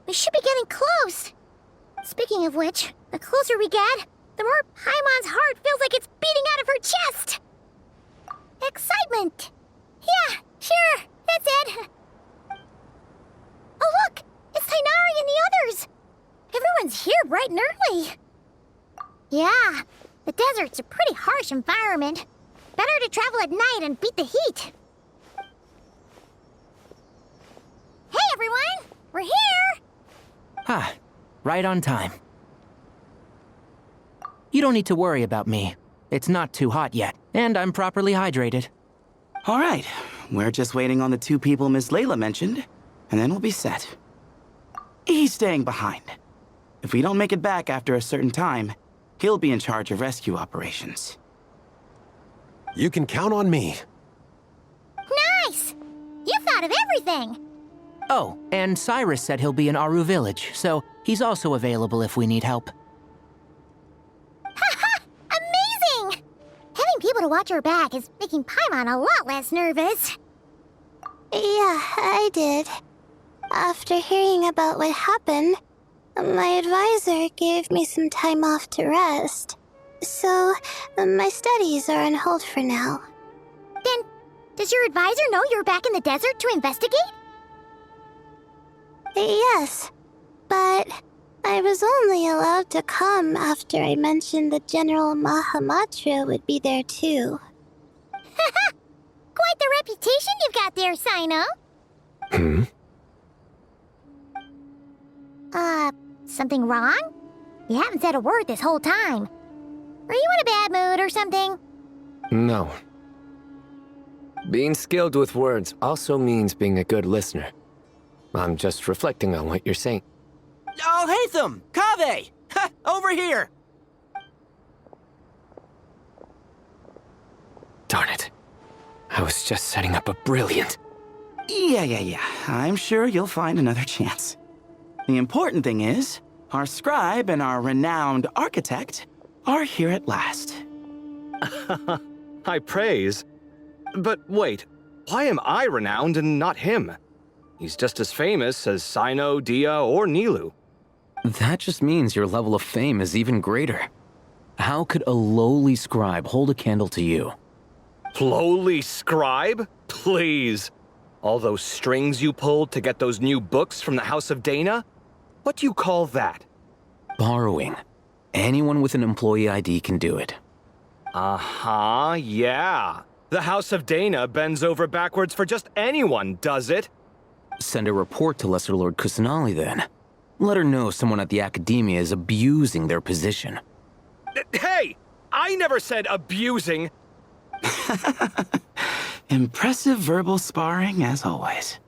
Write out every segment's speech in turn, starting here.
We should be getting close. Speaking of which, the closer we get, the more Paimon's heart feels like it's beating out of her chest. Excitement. Yeah, sure, that's it. Oh look, it's Tighnari and the others. Everyone's here bright and early. Yeah, the desert's a pretty harsh environment. Better to travel at night and beat the heat. Hey everyone, we're here! Ah, right on time. You don't need to worry about me. It's not too hot yet, and I'm properly hydrated. All right, we're just waiting on the two people Miss Layla mentioned, and then we'll be set. He's staying behind. If we don't make it back after a certain time, he'll be in charge of rescue operations. You can count on me. Nice! You thought of everything! Oh, and Cyrus said he'll be in Aru Village, so he's also available if we need help. Haha! Amazing! Having people to watch our back is making Paimon a lot less nervous. Yeah, I did. After hearing about what happened, my advisor gave me some time off to rest. So, my studies are on hold for now. Then, does your advisor know you're back in the desert to investigate? Yes, but I was only allowed to come after I mentioned that General Mahamatra would be there too. Haha! Quite the reputation you've got there, Sino. Something wrong? You haven't said a word this whole time. Are you in a bad mood or something? No. Being skilled with words also means being a good listener. I'm just reflecting on what you're saying. Oh, Hatham! Kaveh! Ha! Over here! Darn it. I was just setting up a brilliant... Yeah. I'm sure you'll find another chance. The important thing is, our scribe and our renowned architect are here at last. High praise. But wait, why am I renowned and not him? He's just as famous as Sino, Dia, or Nilu. That just means your level of fame is even greater. How could a lowly scribe hold a candle to you? Lowly scribe? Please. All those strings you pulled to get those new books from the House of Dana? What do you call that? Borrowing. Anyone with an employee ID can do it. Uh-huh, yeah. The House of Dana bends over backwards for just anyone, does it? Send a report to Lesser Lord Kusanali then. Let her know someone at the Academia is abusing their position. Hey! I never said abusing! Impressive verbal sparring, as always.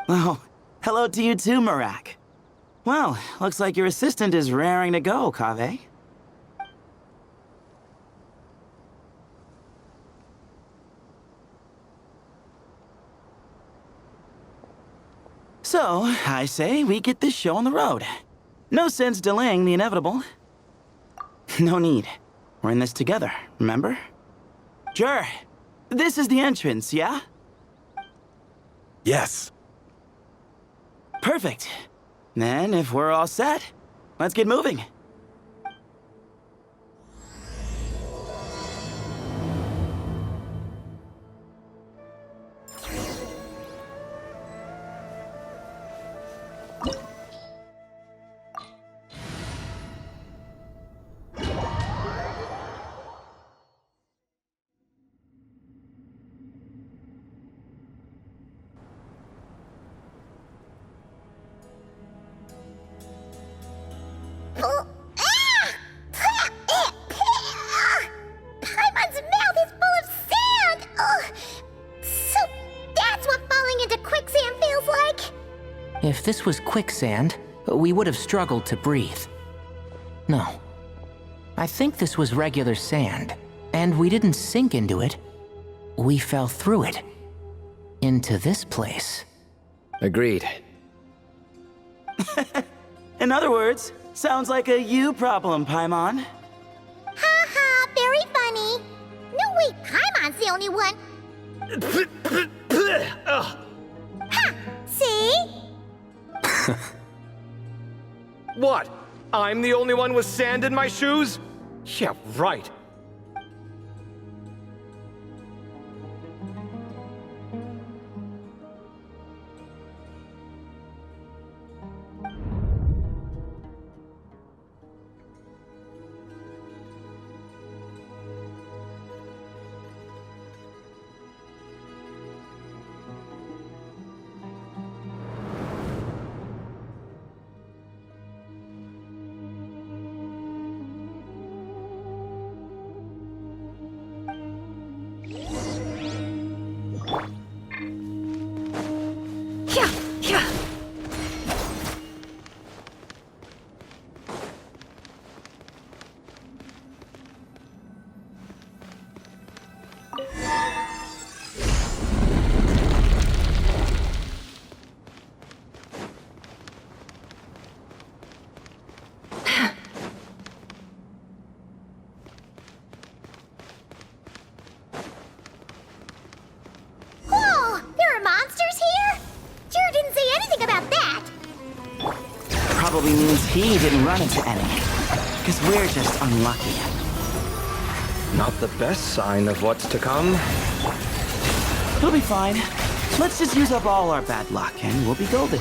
Oh, hello to you too, Marak. Well, looks like your assistant is raring to go, Kaveh. So, I say we get this show on the road. No sense delaying the inevitable. No need. We're in this together, remember? Sure. This is the entrance, yeah? Yes. Perfect. Then, if we're all set, let's get moving. Paimon's mouth is full of sand! Ugh. So that's what falling into quicksand feels like? If this was quicksand, we would have struggled to breathe. No. I think this was regular sand, and we didn't sink into it. We fell through it. Into this place. Agreed. In other words, sounds like a you problem, Paimon. Ha ha, very funny. No, wait, Paimon Paimon's the only one. Ugh. Ha! See? What? I'm the only one with sand in my shoes? Yeah, right. Whoa! There are monsters here? Jared didn't say anything about that. Probably means he didn't run into any. Because we're just unlucky. Not the best sign of what's to come. It'll be fine. Let's just use up all our bad luck and we'll be golden.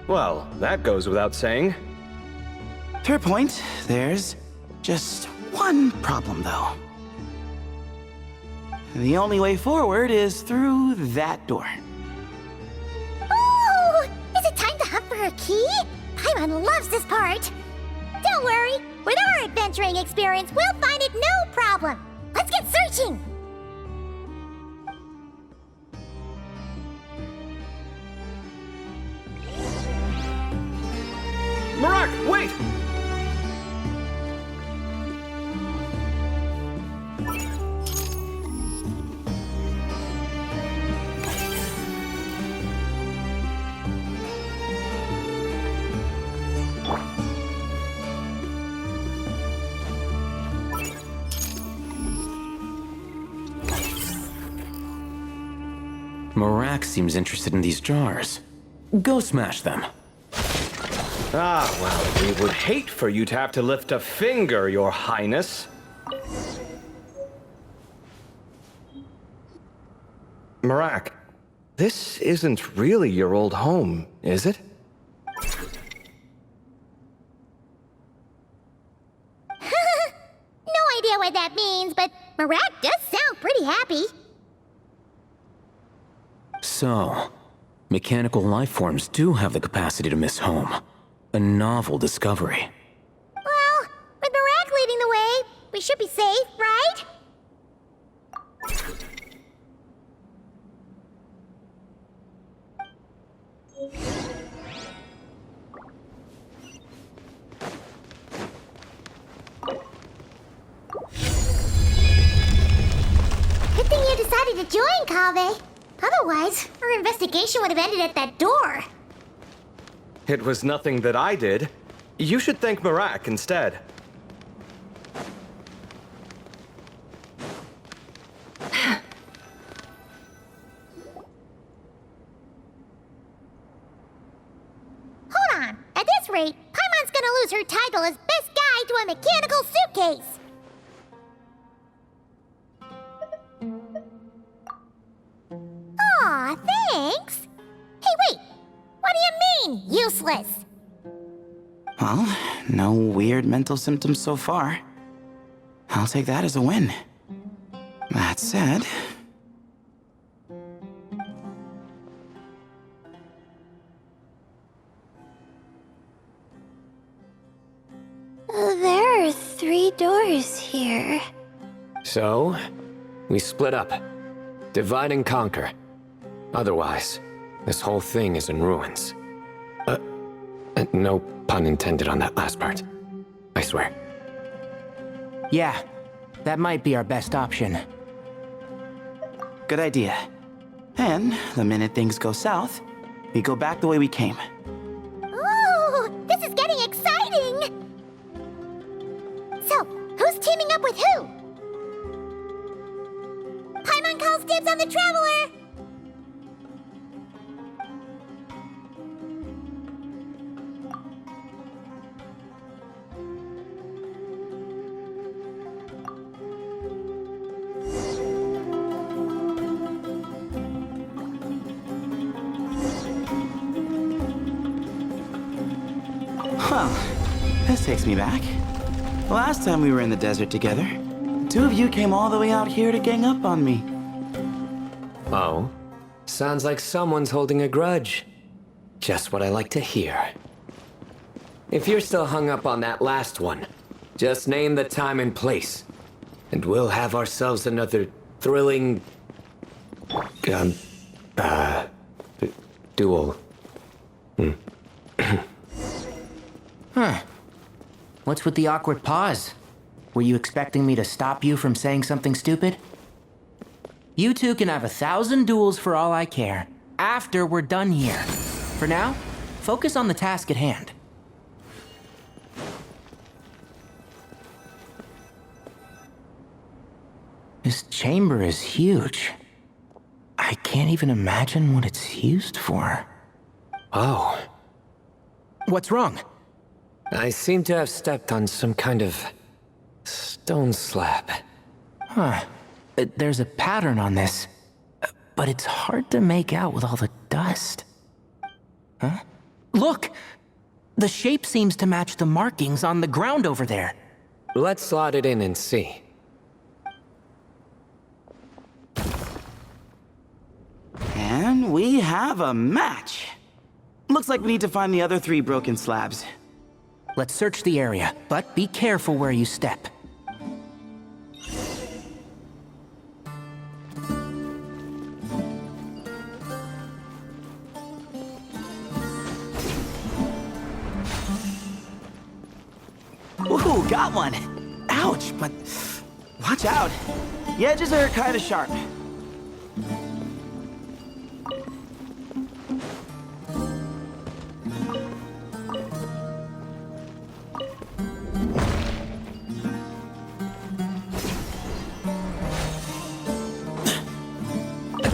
Well, that goes without saying. Fair point. There's just one problem, though. The only way forward is through that door. Oh! Is it time to hunt for a key? Paimon loves this part. Don't worry. With our adventuring experience, we'll find it no problem. Let's get searching. Marak, wait! Marak seems interested in these jars. Go smash them. Ah, well, we would hate for you to have to lift a finger, Your Highness. Marak, this isn't really your old home, is it? No idea what that means, but Marak does sound pretty happy. So, mechanical life forms do have the capacity to miss home. A novel discovery. Well, with Marak leading the way, we should be safe, right? Good thing you decided to join, Kaveh. Otherwise, our investigation would have ended at that door. It was nothing that I did. You should thank Marak instead. Hold on. At this rate, Paimon's gonna lose her title as best guy to a mechanical suitcase. Aw, thanks. Hey, wait. What do you mean, useless? Well, no weird mental symptoms so far. I'll take that as a win. That said... doors here. So, we split up. Divide and conquer. Otherwise, this whole thing is in ruins. No pun intended on that last part. I swear. Yeah, that might be our best option. Good idea. And the minute things go south, we go back the way we came. Ooh, this is getting exciting! So, who's teaming up with who? Paimon calls dibs on the Traveler! Well, this takes me back. Last time we were in the desert together, two of you came all the way out here to gang up on me. Oh? Sounds like someone's holding a grudge. Just what I like to hear. If you're still hung up on that last one, just name the time and place, and we'll have ourselves another thrilling... duel. Huh. What's with the awkward pause? Were you expecting me to stop you from saying something stupid? You two can have 1,000 duels for all I care, after we're done here. For now, focus on the task at hand. This chamber is huge. I can't even imagine what it's used for. Oh. What's wrong? I seem to have stepped on some kind of stone slab. Huh. There's a pattern on this, but it's hard to make out with all the dust. Huh? Look! The shape seems to match the markings on the ground over there. Let's slot it in and see. And we have a match. Looks like we need to find the other 3 broken slabs. Let's search the area, but be careful where you step. Ooh, got one! Ouch, but watch out. The edges are kind of sharp.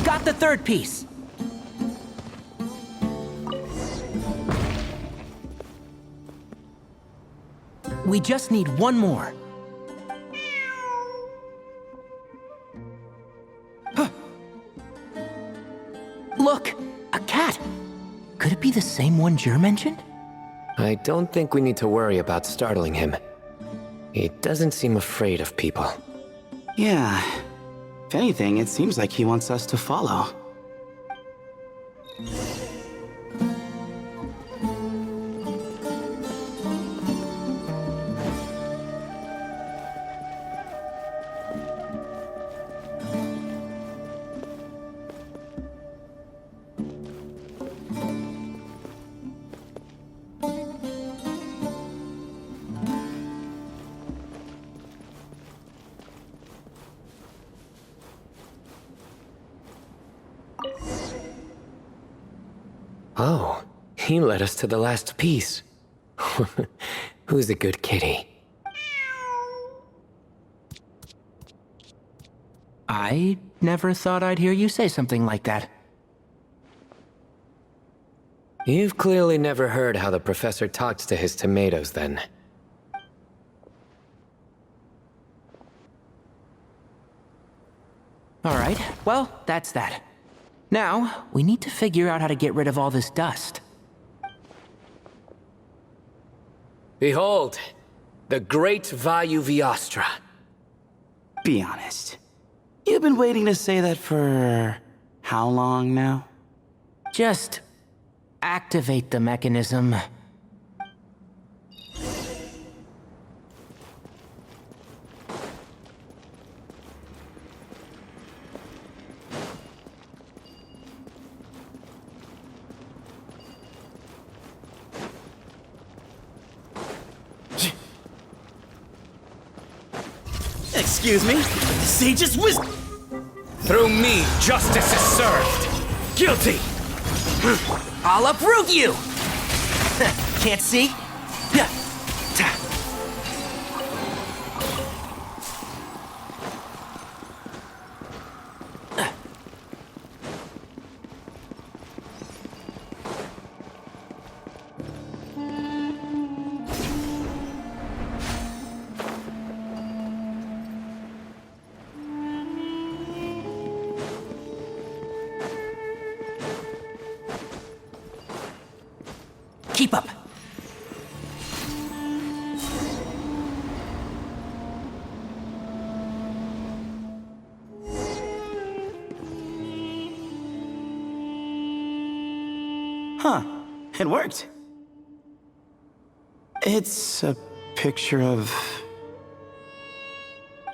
Got the 3rd piece. We just need one more. Huh. Look, a cat. Could it be the same one Jer mentioned? I don't think we need to worry about startling him. He doesn't seem afraid of people. Yeah. If anything, it seems like he wants us to follow. Oh, he led us to the last piece. Who's a good kitty? I never thought I'd hear you say something like that. You've clearly never heard how the professor talks to his tomatoes, then. All right, well, that's that. Now, we need to figure out how to get rid of all this dust. Behold, the great Vayu Viastra. Be honest. You've been waiting to say that for how long now? Just activate the mechanism. Excuse me? Sage's wisdom! Through me, justice is served. Guilty! I'll uproot you! Can't see? Yeah. Keep up. Huh. It worked. It's a picture of...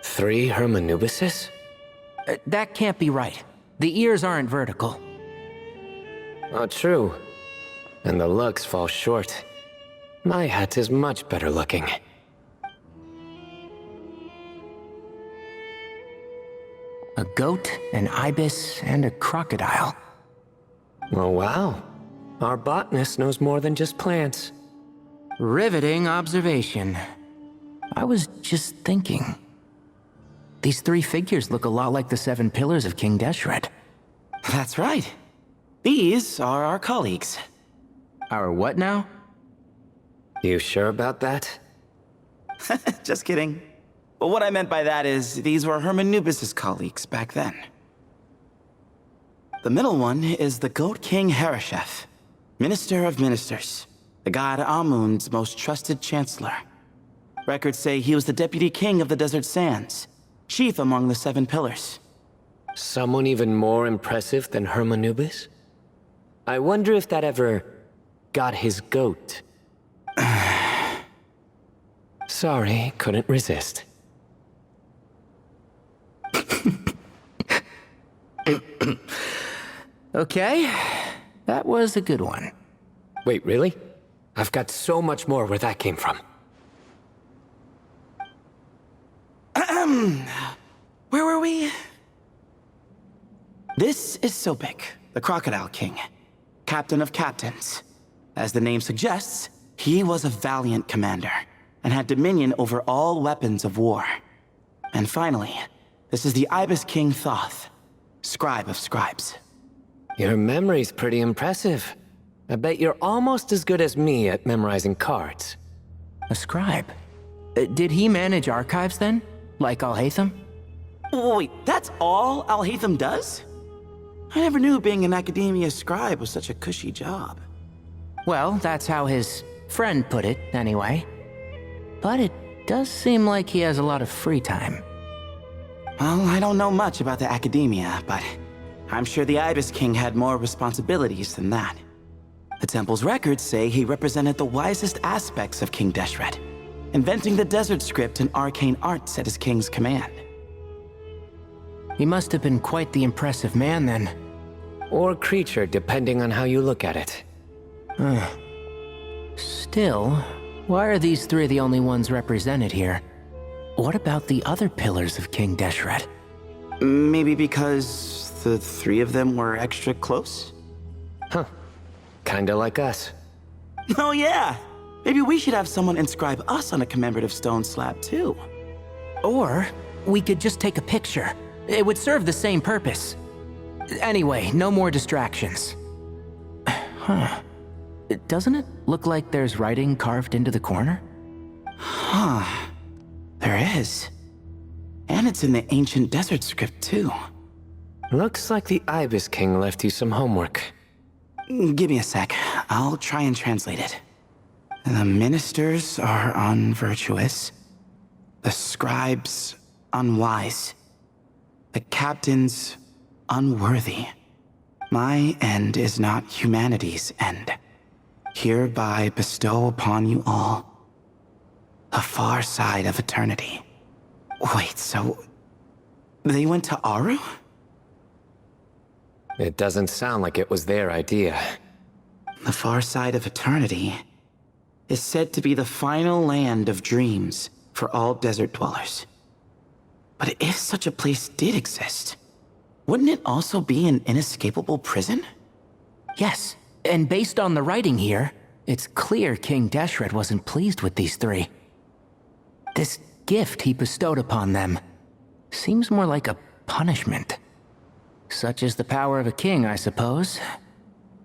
3 Hermanubises? That can't be right. The ears aren't vertical. Oh, true. And the looks fall short. My hat is much better looking. A goat, an ibis, and a crocodile. Oh, wow. Our botanist knows more than just plants. Riveting observation. I was just thinking. These 3 figures look a lot like the 7 pillars of King Deshret. That's right. These are our colleagues. Our what now? You sure about that? Just kidding. But what I meant by that is, these were Hermanubis' colleagues back then. The middle one is the Goat King Harashef, Minister of Ministers, the god Amun's most trusted chancellor. Records say he was the deputy king of the Desert Sands, chief among the 7 pillars. Someone even more impressive than Hermanubis? I wonder if that ever got his goat. Sorry, couldn't resist. Okay, that was a good one. Wait, really? I've got so much more where that came from. Where were we? This is Sopik, the Crocodile King, captain of captains. As the name suggests, he was a valiant commander and had dominion over all weapons of war. And finally, this is the Ibis King Thoth, scribe of scribes. Your memory's pretty impressive. I bet you're almost as good as me at memorizing cards. A scribe. Did he manage archives then? Like Alhaitham? Wait, that's all Alhaitham does? I never knew being an academia scribe was such a cushy job. Well, that's how his friend put it, anyway. But it does seem like he has a lot of free time. Well, I don't know much about the academia, but I'm sure the Ibis King had more responsibilities than that. The temple's records say he represented the wisest aspects of King Deshret, inventing the desert script and arcane arts at his king's command. He must have been quite the impressive man then. Or creature, depending on how you look at it. Still, why are these 3 the only ones represented here? What about the other pillars of King Deshret? Maybe because the 3 of them were extra close? Huh. Kinda like us. Oh yeah! Maybe we should have someone inscribe us on a commemorative stone slab too. Or we could just take a picture. It would serve the same purpose. Anyway, no more distractions. Huh. Doesn't it look like there's writing carved into the corner? Huh. There is. And it's in the ancient desert script too. Looks like the Ibis King left you some homework. Give me a sec. I'll try and translate it. The ministers are unvirtuous. The scribes unwise. The captains unworthy. My end is not humanity's end. Hereby bestow upon you all the far side of eternity. Wait, so they went to Aru? It doesn't sound like it was their idea. The far side of eternity is said to be the final land of dreams for all desert dwellers. But if such a place did exist, wouldn't it also be an inescapable prison? Yes, and based on the writing here, it's clear King Deshret wasn't pleased with these three. This gift he bestowed upon them seems more like a punishment. Such is the power of a king, I suppose.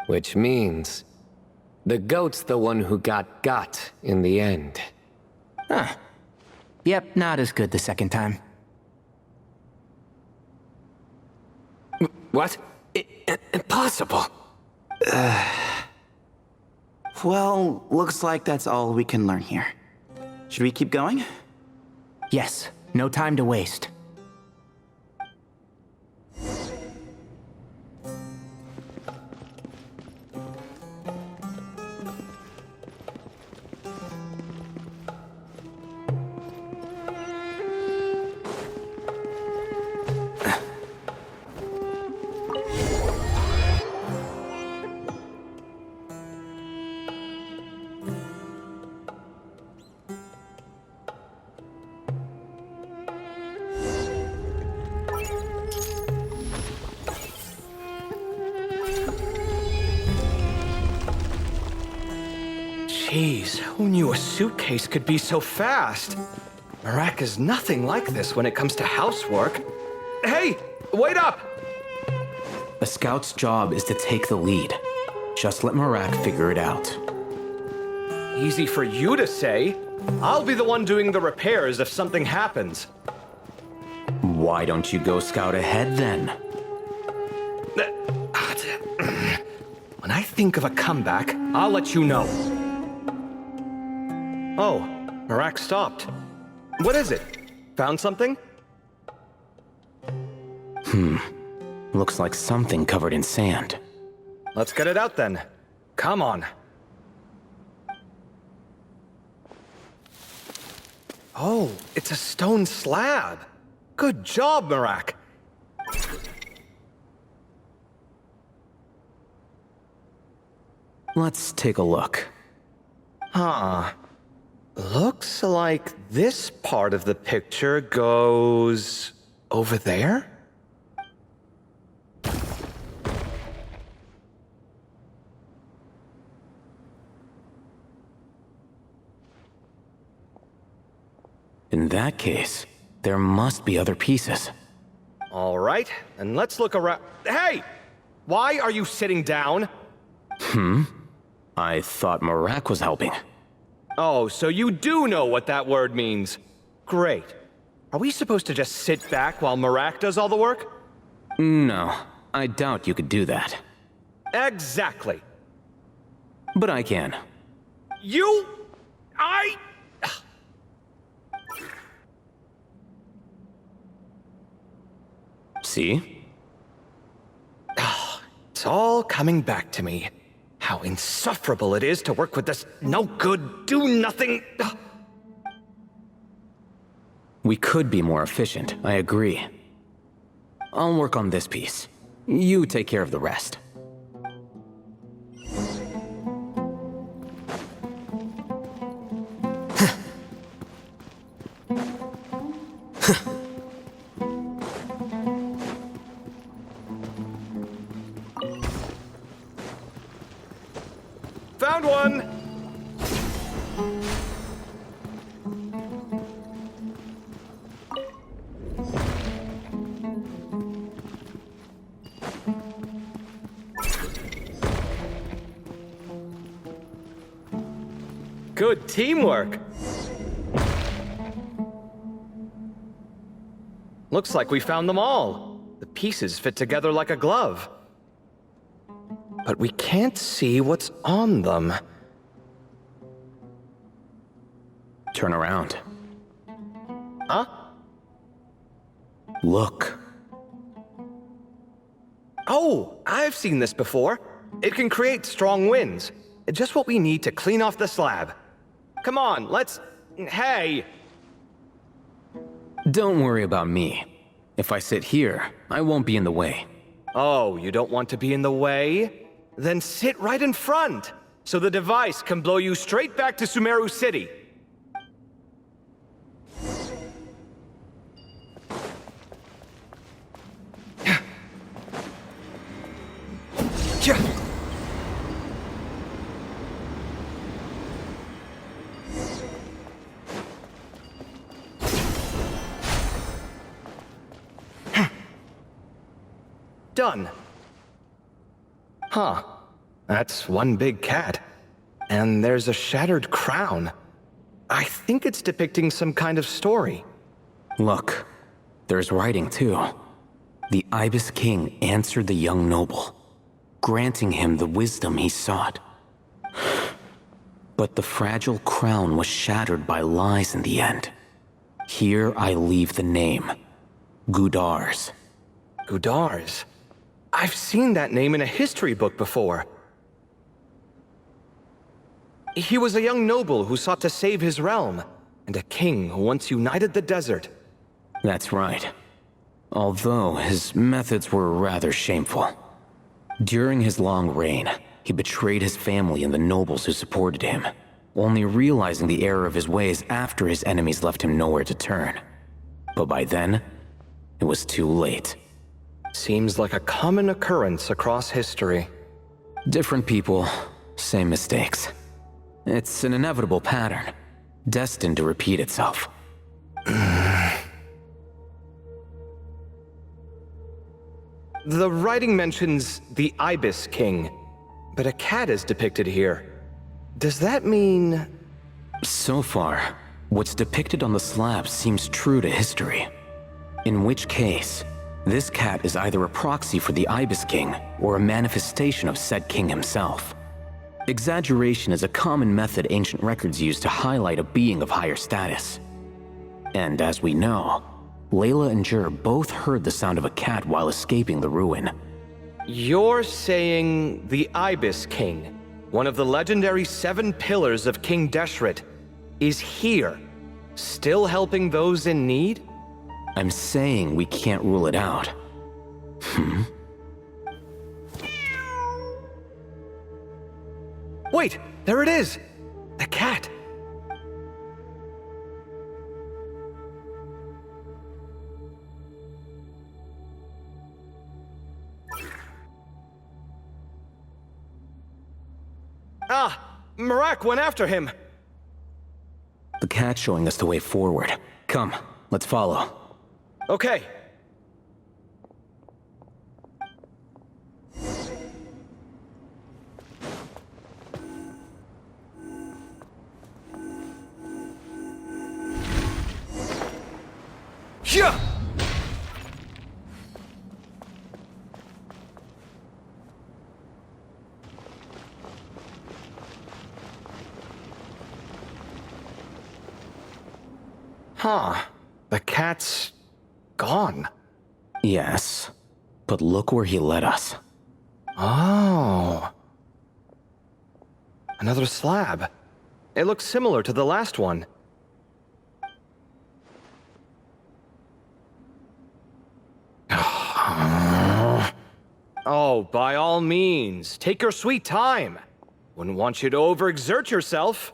Which means the goat's the one who got in the end. Huh. Yep, not as good the second time. What? Impossible. Well, looks like that's all we can learn here. Should we keep going? Yes, no time to waste. Jeez, who knew a suitcase could be so fast? Marak is nothing like this when it comes to housework. Hey, wait up! A scout's job is to take the lead. Just let Marak figure it out. Easy for you to say. I'll be the one doing the repairs if something happens. Why don't you go scout ahead then? When I think of a comeback, I'll let you know. Oh, Marak stopped. What is it? Found something? Looks like something covered in sand. Let's get it out then. Come on. Oh, it's a stone slab. Good job, Marak. Let's take a look. Huh. Looks like this part of the picture goes over there? In that case, there must be other pieces. All right, and let's look around. Hey! Why are you sitting down? I thought Marak was helping. Oh, so you do know what that word means. Great. Are we supposed to just sit back while Marak does all the work? No, I doubt you could do that. Exactly. But I can. See? It's all coming back to me. How insufferable it is to work with this no-good, do-nothing... We could be more efficient, I agree. I'll work on this piece. You take care of the rest. Found one! Good teamwork. Looks like we found them all. The pieces fit together like a glove. But we can't see what's on them. Turn around. Huh? Look. Oh, I've seen this before. It can create strong winds. Just what we need to clean off the slab. Come on, let's... Hey! Don't worry about me. If I sit here, I won't be in the way. Oh, you don't want to be in the way? Then sit right in front, so the device can blow you straight back to Sumeru City. Done. Huh. That's one big cat. And there's a shattered crown. I think it's depicting some kind of story. Look, there's writing too. The Ibis King answered the young noble, granting him the wisdom he sought. But the fragile crown was shattered by lies in the end. Here I leave the name, Gudar's. Gudar's. I've seen that name in a history book before. He was a young noble who sought to save his realm, and a king who once united the desert. That's right. Although his methods were rather shameful. During his long reign, he betrayed his family and the nobles who supported him, only realizing the error of his ways after his enemies left him nowhere to turn. But by then, it was too late. Seems like a common occurrence across history. Different people, same mistakes. It's an inevitable pattern, destined to repeat itself. The writing mentions the Ibis King, but a cat is depicted here. Does that mean... So far, what's depicted on the slab seems true to history. In which case, this cat is either a proxy for the Ibis King or a manifestation of said king himself. Exaggeration is a common method ancient records use to highlight a being of higher status. And as we know, Layla and Jur both heard the sound of a cat while escaping the ruin. You're saying the Ibis King, one of the legendary 7 pillars of King Deshret, is here, still helping those in need? I'm saying we can't rule it out. Wait, there it is! The cat! Ah! Marak went after him! The cat's showing us the way forward. Come, let's follow. Okay. Yeah! Huh. The cat's gone. Yes, but look where he led us. Oh. Another slab. It looks similar to the last one. Oh, by all means, take your sweet time. Wouldn't want you to overexert yourself.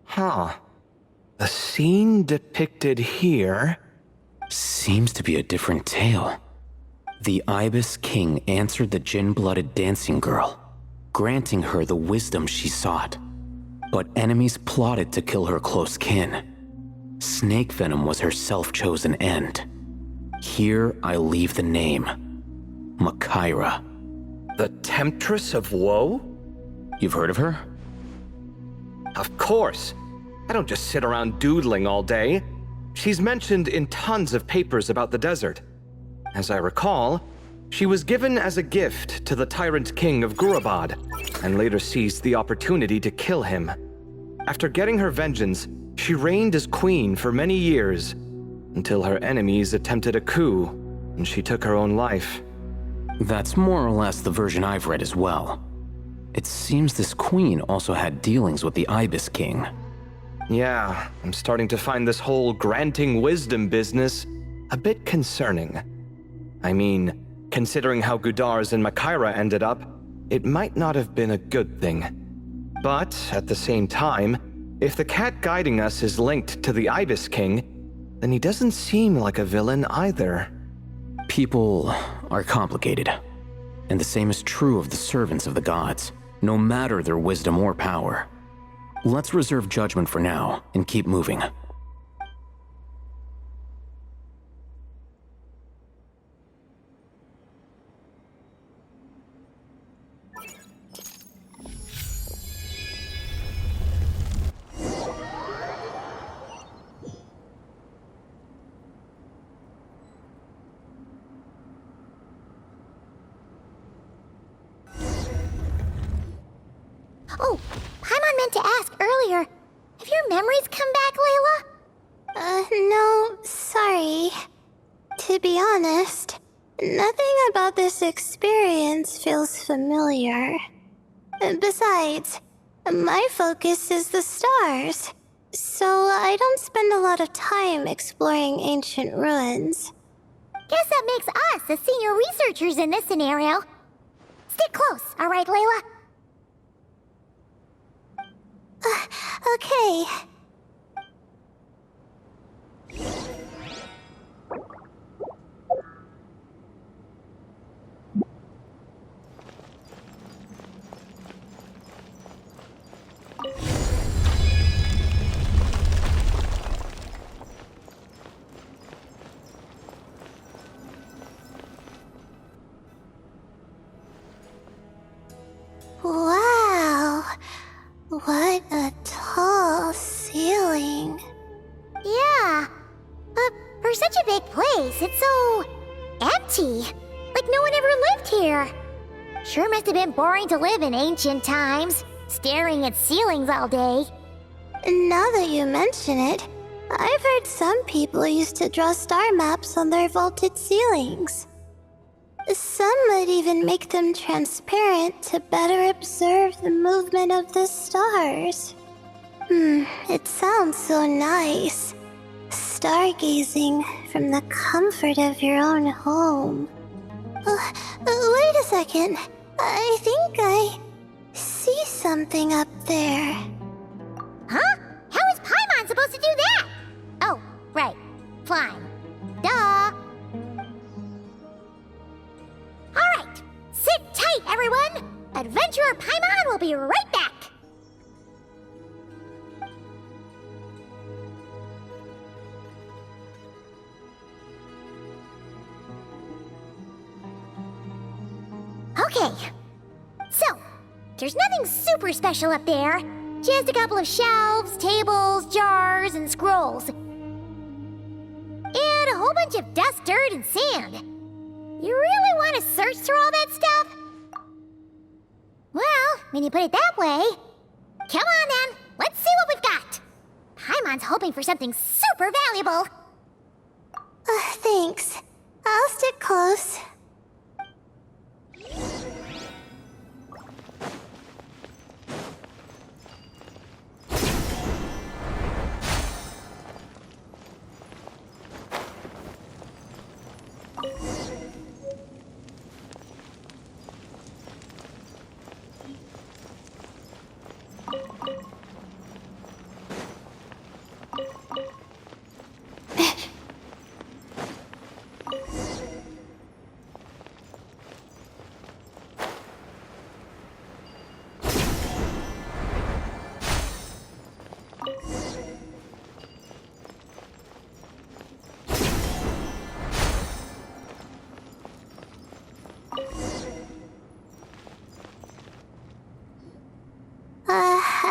Huh. The scene depicted here... Seems to be a different tale. The Ibis King answered the gin-blooded dancing girl, granting her the wisdom she sought. But enemies plotted to kill her close kin. Snake venom was her self-chosen end. Here I leave the name, Makaira. The Temptress of Woe? You've heard of her? Of course. I don't just sit around doodling all day. She's mentioned in tons of papers about the desert. As I recall, she was given as a gift to the tyrant king of Gurabad, and later seized the opportunity to kill him. After getting her vengeance, she reigned as queen for many years, until her enemies attempted a coup, and she took her own life. That's more or less the version I've read as well. It seems this queen also had dealings with the Ibis King. Yeah, I'm starting to find this whole granting wisdom business a bit concerning. I mean, Considering how Gudars and Makaira ended up, it might not have been a good thing. But, at the same time, if the cat guiding us is linked to the Ibis King, then he doesn't seem like a villain either. People are complicated, and the same is true of the servants of the gods, no matter their wisdom or power. Let's reserve judgment for now and keep moving. Oh, Paimon meant to ask earlier. Have your memories come back, Layla? No, sorry. To be honest, nothing about this experience feels familiar. Besides, my focus is the stars, so I don't spend a lot of time exploring ancient ruins. Guess that makes us the senior researchers in this scenario. Stick close, all right, Layla? Okay. Wow. What a tall ceiling. Yeah. But for such a big place, it's so empty. Like no one ever lived here. Sure must have been boring to live in ancient times, staring at ceilings all day. Now that you mention it, I've heard some people used to draw star maps on their vaulted ceilings. Some might even make them transparent to better observe the movement of the stars. It sounds so nice. Stargazing from the comfort of your own home. Wait a second. I think I see something up there. Huh? How is Paimon supposed to do that? Oh, right. Flying. Duh. Alright, sit tight, everyone! Adventurer Paimon will be right back! Okay, so, there's nothing super special up there. Just a couple of shelves, tables, jars, and scrolls. And a whole bunch of dust, dirt, and sand. You really want to search through all that stuff? Well, when you put it that way... Come on then, let's see what we've got. Paimon's hoping for something super valuable. Thanks. I'll stick close.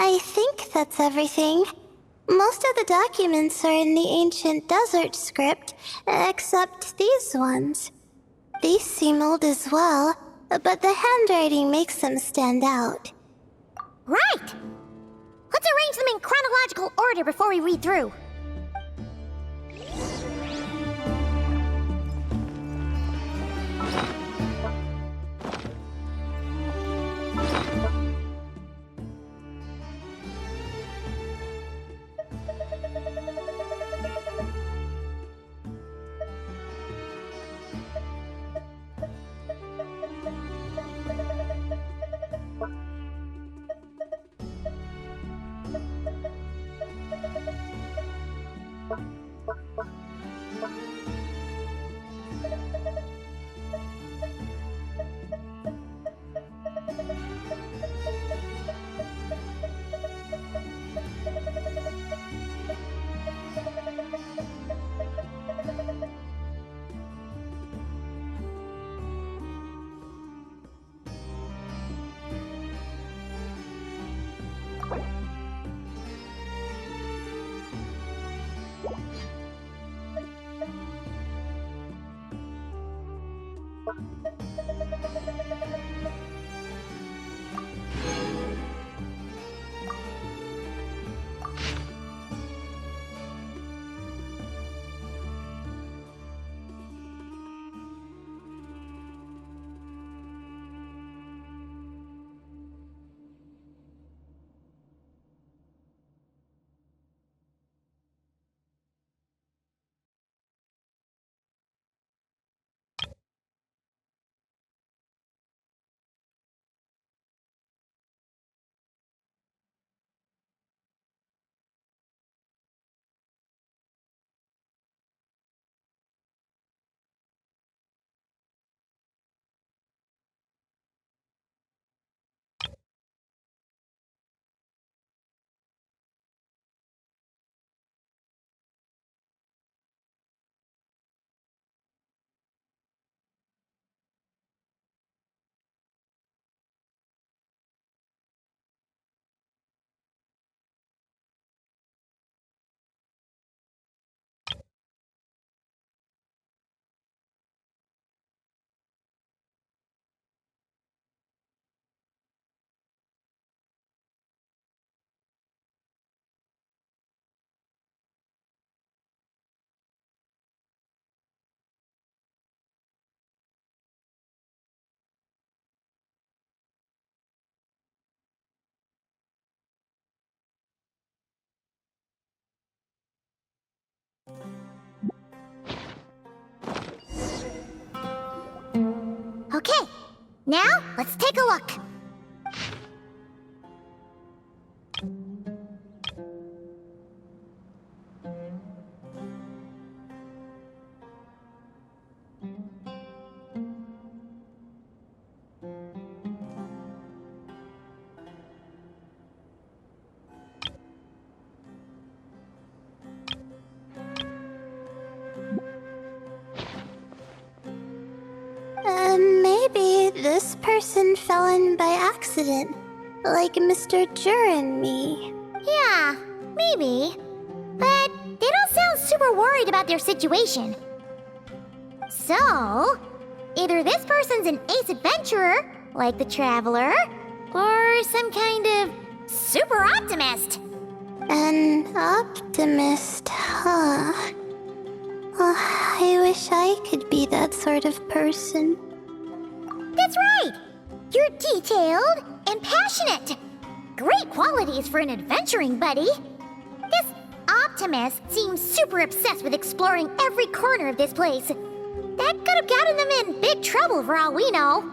I think that's everything. Most of the documents are in the ancient desert script, except these ones. These seem old as well, but the handwriting makes them stand out. Right! Let's arrange them in chronological order before we read through. Okay, now let's take a look. Maybe this person fell in by accident, like Mr. Jur and me. Yeah, maybe. But they don't sound super worried about their situation. So, either this person's an ace adventurer, like the Traveler, or some kind of super optimist. An optimist, huh? Oh, I wish I could be that sort of person. That's right! You're detailed and passionate. Great qualities for an adventuring buddy. This optimist seems super obsessed with exploring every corner of this place. That could have gotten them in big trouble for all we know.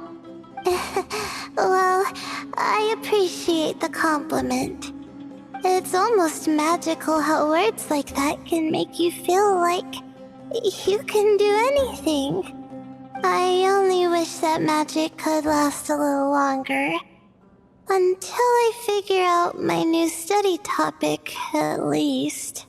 Well, I appreciate the compliment. It's almost magical how words like that can make you feel like you can do anything. I only wish that magic could last a little longer. Until I figure out my new study topic, at least.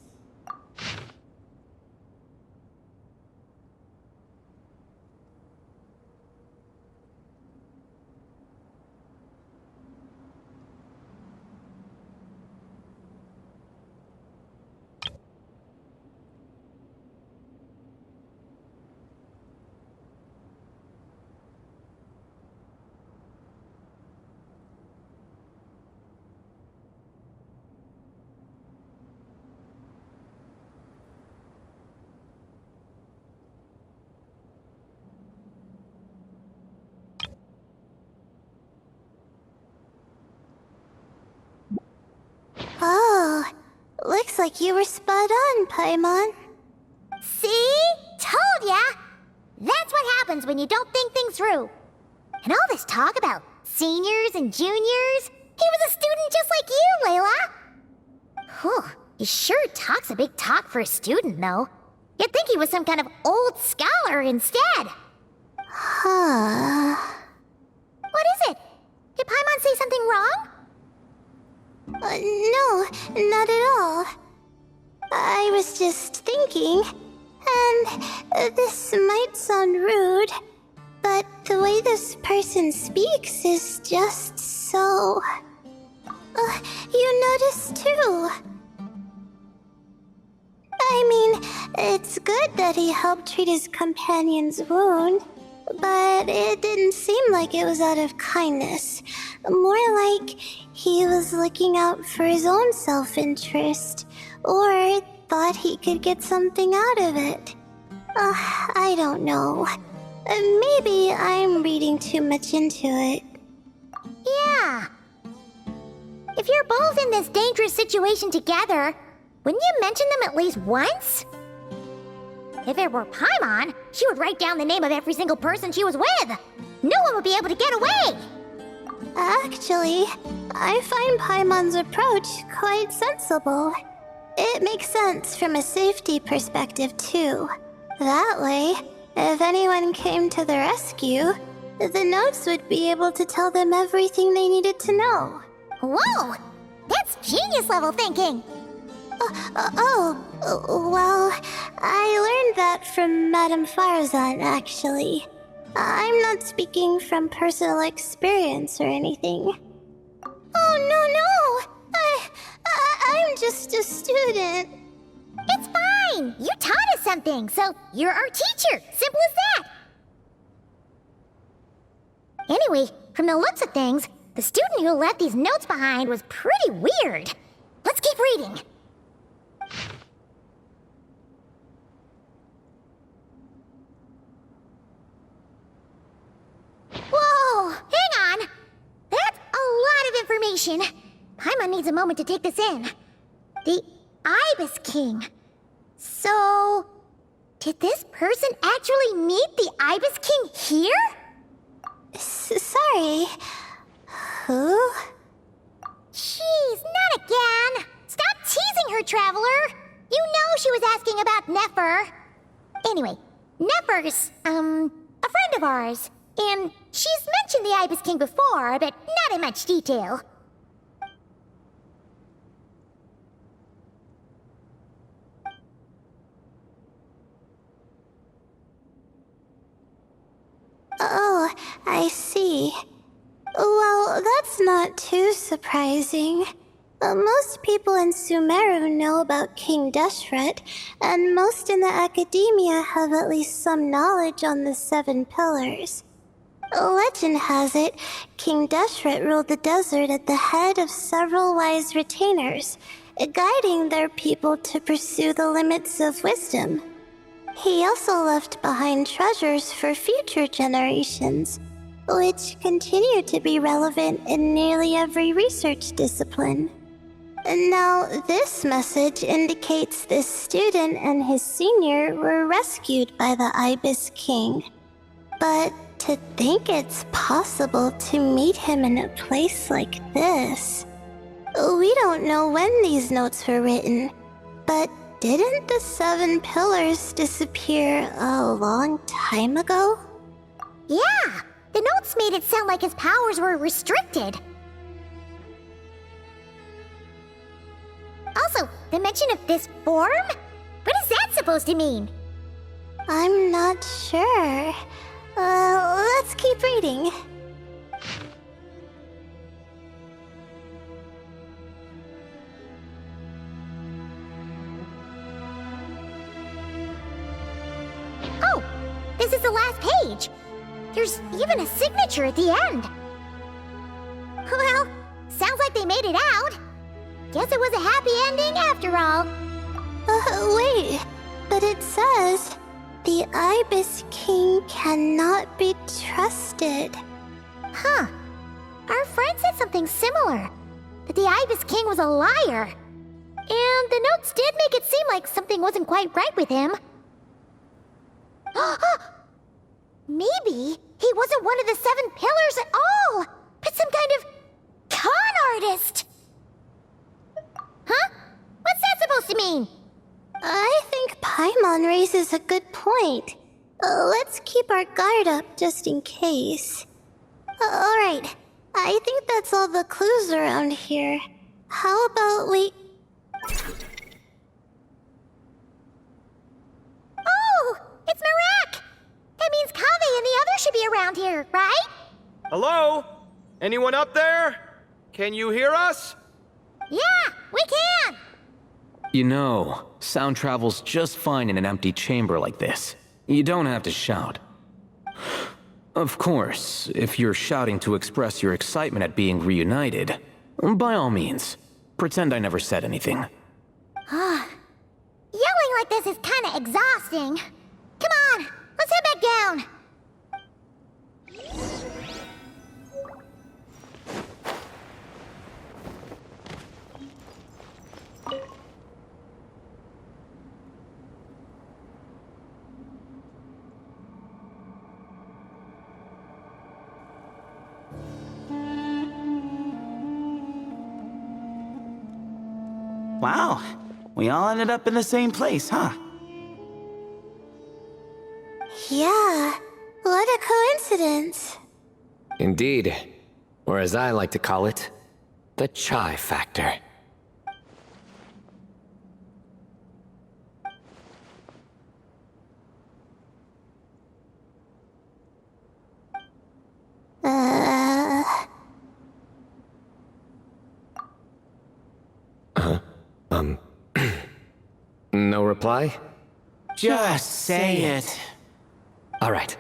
Oh, looks like you were spot on, Paimon. See? Told ya! That's what happens when you don't think things through. And all this talk about seniors and juniors, he was a student just like you, Layla. Whew, he sure talks a big talk for a student, though. You'd think he was some kind of old scholar instead. Huh. What is it? Did Paimon say something wrong? No, not at all. I was just thinking, and this might sound rude, but the way this person speaks is just so... you noticed too. I mean, it's good that he helped treat his companion's wound, but it didn't seem like it was out of kindness. More like he was looking out for his own self-interest, or thought he could get something out of it. I don't know. Maybe I'm reading too much into it. Yeah. If you're both in this dangerous situation together, wouldn't you mention them at least once? If it were Paimon, she would write down the name of every single person she was with. No one would be able to get away. Actually, I find Paimon's approach quite sensible. It makes sense from a safety perspective, too. That way, if anyone came to the rescue, the notes would be able to tell them everything they needed to know. Whoa! That's genius level thinking! Well, I learned that from Madame Farazan, actually. I'm not speaking from personal experience or anything. Oh, no! I'm just a student. It's fine! You taught us something, so you're our teacher. Simple as that. Anyway, from the looks of things, the student who left these notes behind was pretty weird. Let's keep reading. Whoa! Hang on! That's a lot of information. Paimon needs a moment to take this in. The Ibis King. So, did this person actually meet the Ibis King here? Sorry. Who? Jeez, not again! Stop teasing her, Traveler! You know she was asking about Nefer. Anyway, Nefer's, a friend of ours. And she's mentioned the Ibis King before, but not in much detail. Oh, I see. Well, that's not too surprising. Most people in Sumeru know about King Deshret, and most in the academia have at least some knowledge on the 7 pillars. Legend has it, King Deshret ruled the desert at the head of several wise retainers, guiding their people to pursue the limits of wisdom. He also left behind treasures for future generations, which continue to be relevant in nearly every research discipline. Now, this message indicates this student and his senior were rescued by the Ibis King. But to think it's possible to meet him in a place like this... We don't know when these notes were written, but didn't the 7 pillars disappear a long time ago? Yeah, the notes made it sound like his powers were restricted. Also, the mention of this form? What is that supposed to mean? I'm not sure. Let's keep reading. Oh, this is the last page. There's even a signature at the end. Well, sounds like they made it out. Guess it was a happy ending after all. Wait, but it says, the Ibis King cannot be trusted. Huh. Our friend said something similar. That the Ibis King was a liar. And the notes did make it seem like something wasn't quite right with him. Maybe he wasn't one of the 7 pillars at all, but some kind of con artist. Huh? What's that supposed to mean? I think Paimon raises a good point. Let's keep our guard up just in case. Alright, I think that's all the clues around here. How about we... Oh, it's Marek! That means Kaveh and the others should be around here, right? Hello? Anyone up there? Can you hear us? Yeah, we can! You know, sound travels just fine in an empty chamber like this. You don't have to shout. Of course, if you're shouting to express your excitement at being reunited, by all means, pretend I never said anything. Yelling like this is kinda exhausting. Come on, let's head back down. Wow, we all ended up in the same place, huh? Yeah, what a coincidence. Indeed. Or as I like to call it, the chai factor. No reply? Just say it. All right.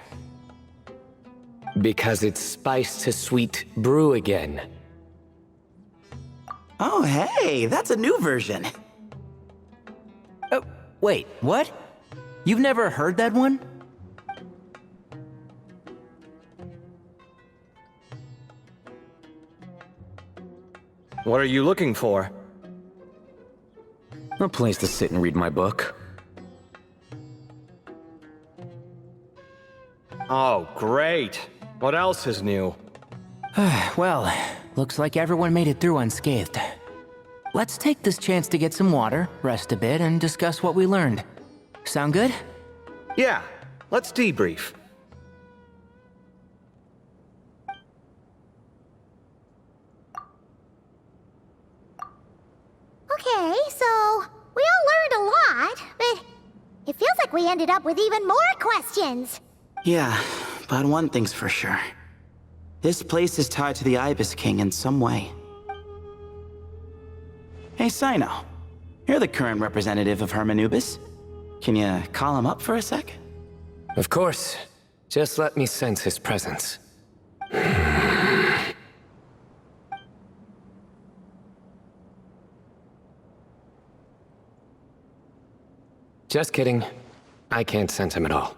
Because it's spice to sweet brew again. Oh, hey, that's a new version. Oh, wait, what? You've never heard that one? What are you looking for? A place to sit and read my book. Oh, great. What else is new? Well, looks like everyone made it through unscathed. Let's take this chance to get some water, rest a bit, and discuss what we learned. Sound good? Yeah, let's debrief. Okay, so we all learned a lot, but it feels like we ended up with even more questions. Yeah, but one thing's for sure. This place is tied to the Ibis King in some way. Hey, Sino. You're the current representative of Hermanubis. Can you call him up for a sec? Of course. Just let me sense his presence. Just kidding. I can't sense him at all.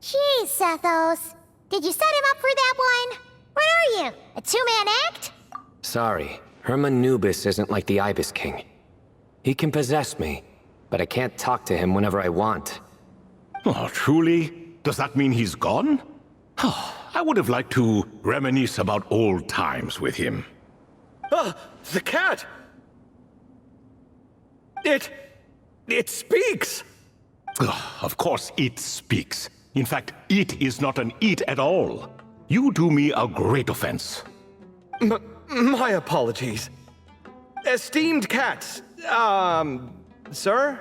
Jeez, Sethos. Did you set him up for that one? What are you, a two-man act? Sorry, Hermanubis isn't like the Ibis King. He can possess me, but I can't talk to him whenever I want. Oh, truly? Does that mean he's gone? Oh, I would have liked to reminisce about old times with him. Ah, the cat! It speaks! Of course it speaks. In fact, it is not an it at all. You do me a great offense. My apologies. Esteemed cats, sir?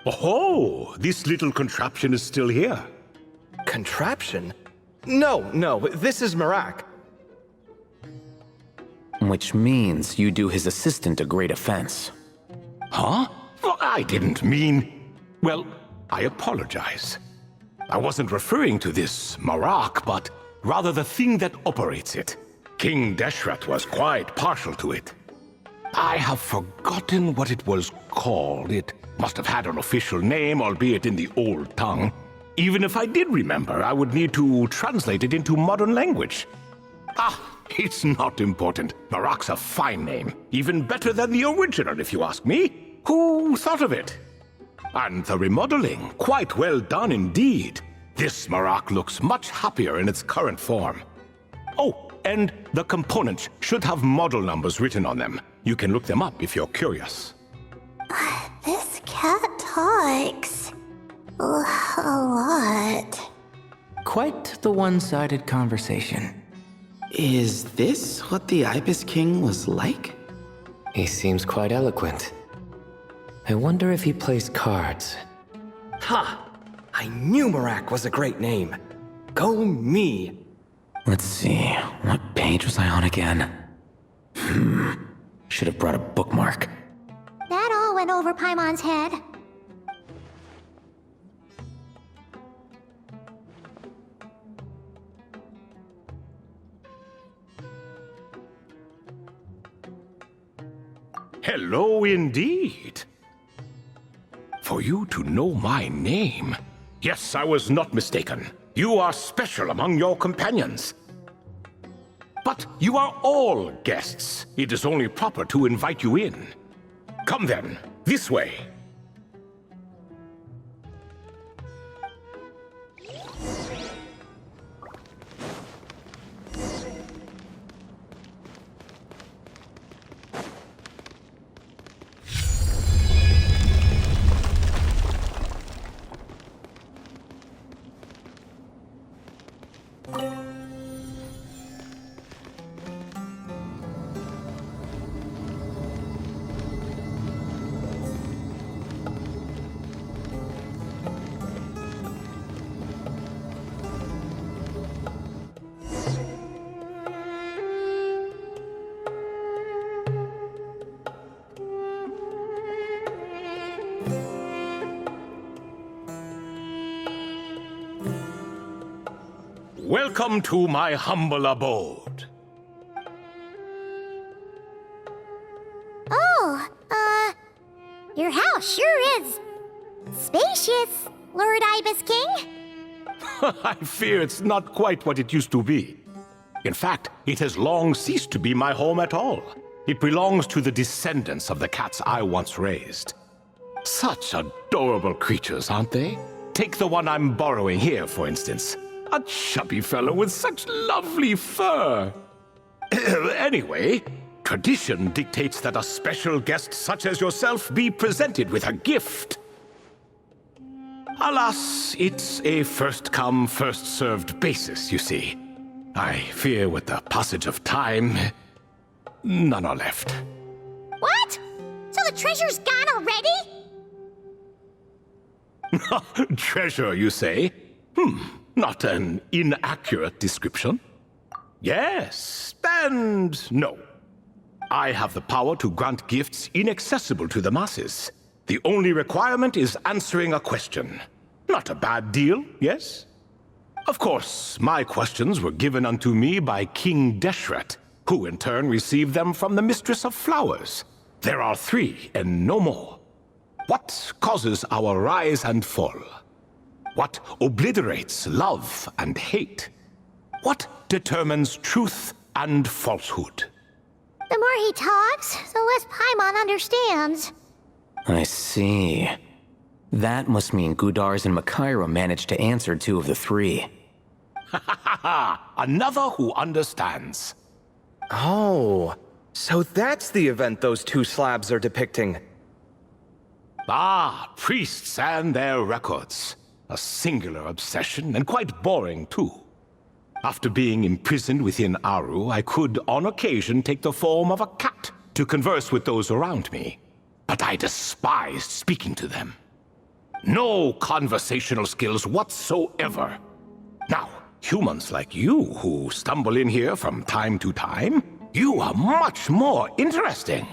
Oh, this little contraption is still here. Contraption? No, this is Marak. Which means you do his assistant a great offense. Huh? Well, I didn't mean... Well, I apologize. I wasn't referring to this Marak, but rather the thing that operates it. King Deshret was quite partial to it. I have forgotten what it was called. It must have had an official name, albeit in the old tongue. Even if I did remember, I would need to translate it into modern language. It's not important. Marak's a fine name. Even better than the original, if you ask me. Who thought of it? And the remodeling, quite well done indeed. This Marak looks much happier in its current form. Oh, and the components should have model numbers written on them. You can look them up if you're curious. This cat talks. A lot. Quite the one-sided conversation. Is this what the Ibis King was like? He seems quite eloquent. I wonder if he plays cards. Ha! I knew Marak was a great name. Go me! Let's see, what page was I on again? Should have brought a bookmark. went over Paimon's head. Hello indeed. For you to know my name. Yes, I was not mistaken. You are special among your companions. But you are all guests. It is only proper to invite you in. Come then, this way. Welcome to my humble abode. Oh, your house sure is spacious, Lord Ibis King. I fear it's not quite what it used to be. In fact, it has long ceased to be my home at all. It belongs to the descendants of the cats I once raised. Such adorable creatures, aren't they? Take the one I'm borrowing here, for instance. A chubby fellow with such lovely fur. Anyway, tradition dictates that a special guest such as yourself be presented with a gift. Alas, it's a first-come, first-served basis, you see. I fear with the passage of time, none are left. What? So the treasure's gone already? Treasure, you say? Not an inaccurate description. Yes, and no. I have the power to grant gifts inaccessible to the masses. The only requirement is answering a question. Not a bad deal, yes? Of course, my questions were given unto me by King Deshret, who in turn received them from the Mistress of Flowers. There are 3 and no more. What causes our rise and fall? What obliterates love and hate? What determines truth and falsehood? The more he talks, the less Paimon understands. I see. That must mean Gudars and Makaira managed to answer 2 of the 3. Another who understands. Oh, so that's the event those 2 slabs are depicting. Ah, priests and their records. A singular obsession, and quite boring, too. After being imprisoned within Aru, I could, on occasion, take the form of a cat to converse with those around me. But I despised speaking to them. No conversational skills whatsoever. Now, humans like you who stumble in here from time to time, you are much more interesting.